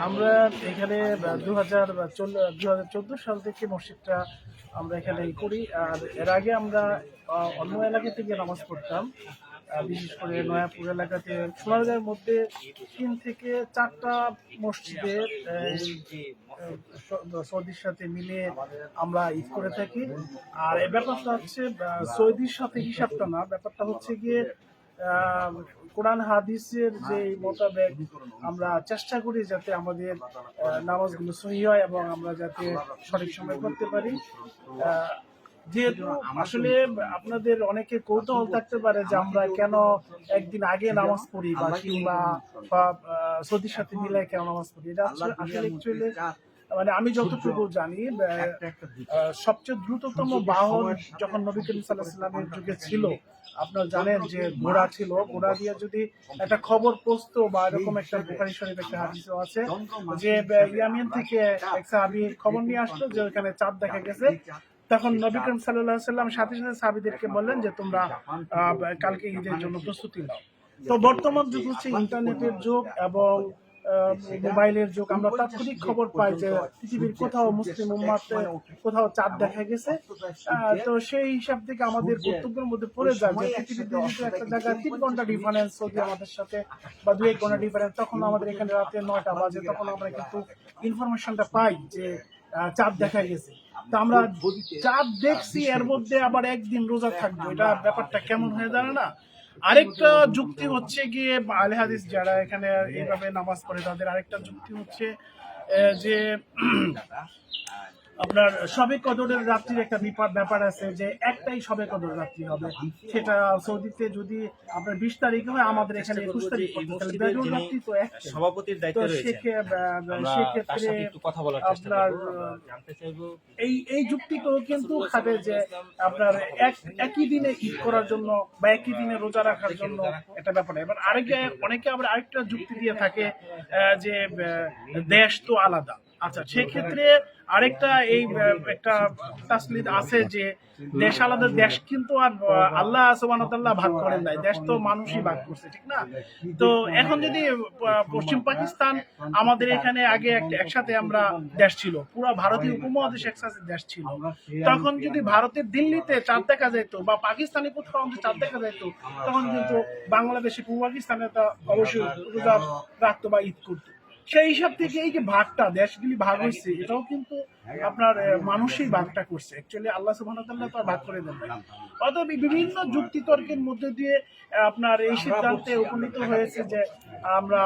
আমরা এখানে 2014 সাল থেকে মসজিদটা আমরা এখানে করি। আর এর আগে আমরা অন্য এলাকা থেকে নামাজ পড়তাম। বিশেষ করে নয়াপুর এলাকাতে সোনারগাঁয়ের মধ্যে 3 থেকে 4টা মসজিদে সৌদির সাথে মিলে আমরা ঈদ করে থাকি। আর এই ব্যাপারটা হচ্ছে সৌদির সাথে হিসাবটা না, ব্যাপারটা হচ্ছে গিয়ে কোরআন হাদিসের যে মোতাবেক আমরা চেষ্টা করি যাতে আমাদের নামাজগুলো সহি হয় এবং আমরা যাতে সঠিক সময় করতে পারি। যেহেতু আসলে আপনাদের অনেকে কৌতূহল থাকতে পারে যে আমরা কেন একদিন আগে নামাজ পড়ি বা কিংবা সৌদির সাথে মিলে কেন নামাজ পড়ি, এটা আসলে অ্যাকচুয়ালি মানে আমি যতটুকু জানি সবচেয়ে দ্রুততম বাহন যখন নবী করিম সাল্লাল্লাহু আলাইহি ওয়াসাল্লামের যুগে ছিল, আপনারা জানেন যে ঘোড়া ছিল, ঘোড়া দিয়ে যদি একটা খবর পৌঁছতো বা এরকম একটা বুখারী শরীফ একটা হাদিসও আছে যে ইয়ামিন থেকে এক সাহাবী খবর নিয়ে আসতো যে ওখানে চাঁদ দেখা গেছে, তখন নবী করিম সাল্লাল্লাহু আলাইহি ওয়াসাল্লাম সাথে সাথে সাহাবীদেরকে বললেন যে তোমরা কালকে ঈদের জন্য প্রস্তুতি নাও। তো বর্তমান যুগ হচ্ছে ইন্টারনেটের যুগ এবং মোবাইলের যুগ। আমরা তাৎক্ষণিক খবর পাই যে পৃথিবীর কোথাও মুসলিম উম্মাতে কোথাও চাঁদ দেখা গেছে। তো সেই হিসাব থেকে আমাদের কর্তব্যের মধ্যে পড়ে যায় যে পৃথিবীতে যদি একটা জায়গায় 3 ঘন্টা ডিফারেন্স যদি আমাদের সাথে বা 2-1 ঘন্টা ডিফারেন্স, তখন আমাদের এখানে রাতে 9টা বাজে, তখন আমরা কিন্তু ইনফরমেশনটা পাই যে চাঁদ দেখা গেছে। তো আমরা চাঁদ দেখছি, এর মধ্যে আবার একদিন রোজা থাকবো, এটা ব্যাপারটা কেমন হয়ে দাঁড়ায় না? আরেকটা যুক্তি হচ্ছে গিয়ে আহলে হাদিস যারা এখানে এইভাবে নামাজ পড়ে তাদের আরেকটা যুক্তি হচ্ছে যে আপনার শবে কদরের রাত্রির একটা ব্যাপার আছে যে একটাই শবে কদর রাত্রি হবে, সেটা সৌদিতে যদি আপনার 20 তারিখে হয়, আমাদের এখানে 21 তারিখ পড়তে, বেজুর রাত্রি তো এক সভাপতির দায়িত্ব রয়েছে। সেক্ষেত্রে আপনার এই যুক্তিটাও কিন্তু খাবে যে আপনার একই দিনে ঈদ করার জন্য বা একই দিনে রোজা রাখার জন্য একটা ব্যাপার। এবার অনেকে আবার আরেকটা যুক্তি দিয়ে থাকে যে দেশ তো আলাদা। আচ্ছা, সেক্ষেত্রে আরেকটা এই একটা তাসলিদ আছে যে দেশ আলাদা, দেশ কিন্তু আর আল্লাহ সুবহানাহু ওয়া তাআলা ভাগ করেন নাই, দেশ তো মানুষই ভাগ করছে, ঠিক না? তো এখন যদি পশ্চিম পাকিস্তান আমাদের এখানে আগে একসাথে আমরা দেশ ছিল, পুরো ভারতীয় উপমহাদেশ একসাথে দেশ ছিল, তখন যদি ভারতের দিল্লিতে চাঁদ দেখা যেত বা পাকিস্তানে কোথাও চাঁদ দেখা যেত, তখন কিন্তু বাংলাদেশে পূর্ব পাকিস্তানে তা অবশ্যই রোজা রাখতো বা ঈদ করতো। সেই হিসাব থেকে এই যে ভাগটা, দেশগুলি ভাগ হয়েছে, এটাও কিন্তু আপনার মানুষই ভাগটা করছে, অ্যাকচুয়ালি আল্লাহ সুবহানাহু ওয়া তাআলা তো ভাগ করে দেন নাই। অতএব বিভিন্ন যুক্তি তর্কের মধ্যে দিয়ে আপনার এই সিদ্ধান্তে উপনীত হয়েছে যে আমরা